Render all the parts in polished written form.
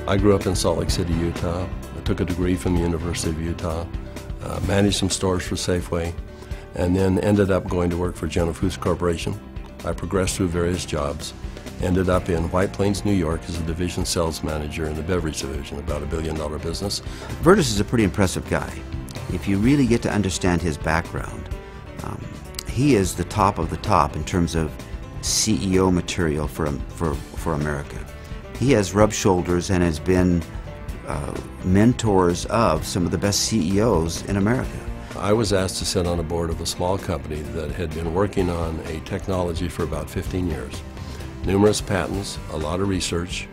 I grew up in Salt Lake City, Utah. I took a degree from the University of Utah, managed some stores for Safeway, and then ended up going to work for General Foods Corporation. I progressed through various jobs, ended up in White Plains, New York as a division sales manager in the beverage division, about $1 billion business. Verdis is a pretty impressive guy. If you really get to understand his background, he is the top of the top in terms of CEO material for America. He has rubbed shoulders and has been mentors of some of the best CEOs in America. I was asked to sit on a board of a small company that had been working on a technology for about 15 years. Numerous patents, a lot of research,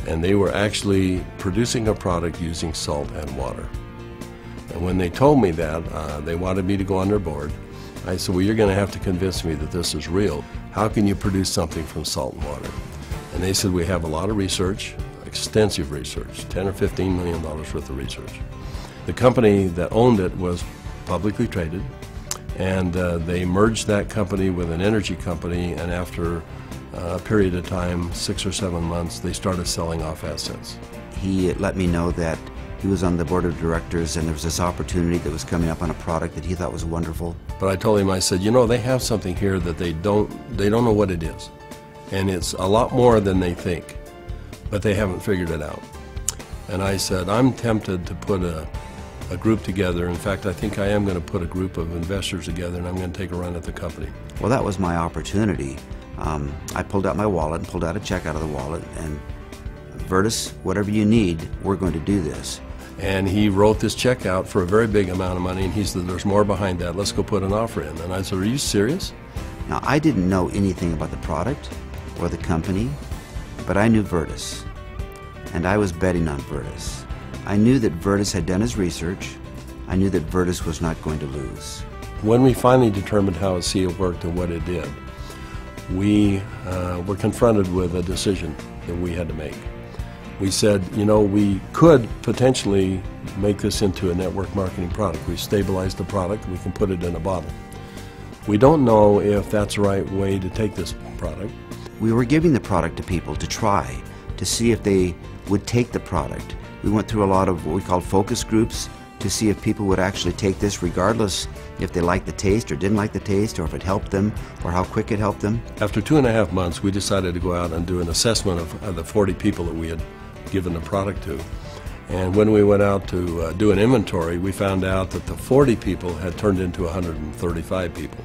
and they were actually producing a product using salt and water. And when they told me that, they wanted me to go on their board. I said, well, you're going to have to convince me that this is real. How can you produce something from salt and water? And they said, we have a lot of research, extensive research, $10 or $15 million worth of research. The company that owned it was publicly traded, and they merged that company with an energy company, and after a period of time, 6 or 7 months, they started selling off assets. He let me know that he was on the board of directors and there was this opportunity that was coming up on a product that he thought was wonderful. But I told him, I said, you know, they have something here that they don't know what it is. And it's a lot more than they think, but they haven't figured it out. And I said, I'm tempted to put a group together. In fact, I think I am going to put a group of investors together, and I'm going to take a run at the company. Well, that was my opportunity. I pulled out my wallet and pulled out a check out of the wallet, and Verdis, whatever you need, we're going to do this. And he wrote this check out for a very big amount of money, and he said, there's more behind that, let's go put an offer in. And I said, are you serious? Now, I didn't know anything about the product or the company, but I knew Verdis, and I was betting on Verdis. I knew that Verdis had done his research. I knew that Verdis was not going to lose. When we finally determined how ASEA worked and what it did, we were confronted with a decision that we had to make. We said, you know, we could potentially make this into a network marketing product. We stabilized the product, we can put it in a bottle. We don't know if that's the right way to take this product. We were giving the product to people to try, to see if they would take the product. We went through a lot of what we called focus groups to see if people would actually take this, regardless if they liked the taste or didn't like the taste, or if it helped them, or how quick it helped them. After 2.5 months, we decided to go out and do an assessment of the 40 people that we had given the product to. And when we went out to do an inventory, we found out that the 40 people had turned into 135 people.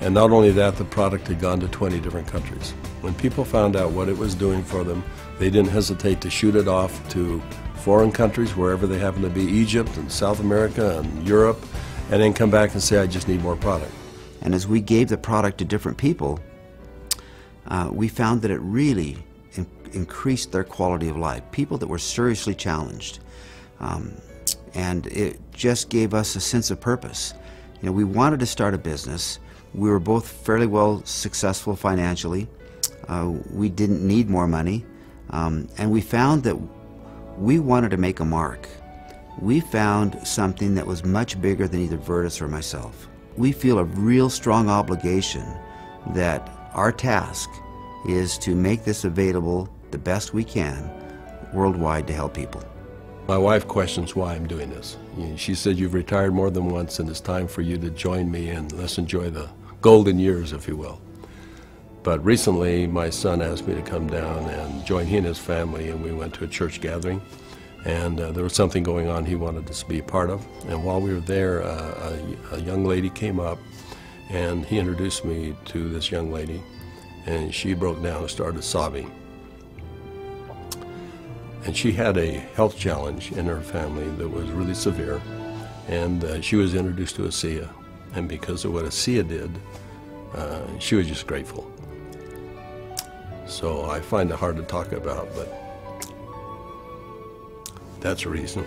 And not only that, the product had gone to 20 different countries. When people found out what it was doing for them, they didn't hesitate to shoot it off to foreign countries, wherever they happen to be, Egypt and South America and Europe, and then come back and say, I just need more product. And as we gave the product to different people, we found that it really increased their quality of life. People that were seriously challenged. And it just gave us a sense of purpose. You know, we wanted to start a business. We were both fairly well successful financially. We didn't need more money. And we found that we wanted to make a mark. We found something that was much bigger than either Verdis or myself. We feel a real strong obligation that our task is to make this available the best we can worldwide to help people. My wife questions why I'm doing this. She said, you've retired more than once and it's time for you to join me and let's enjoy the golden years, if you will. But recently my son asked me to come down and join he and his family, and we went to a church gathering, and there was something going on he wanted us to be a part of. And while we were there, a young lady came up and he introduced me to this young lady, and she broke down and started sobbing. And she had a health challenge in her family that was really severe, and she was introduced to ASEA, and because of what ASEA did, she was just grateful. So I find it hard to talk about, but that's a reason.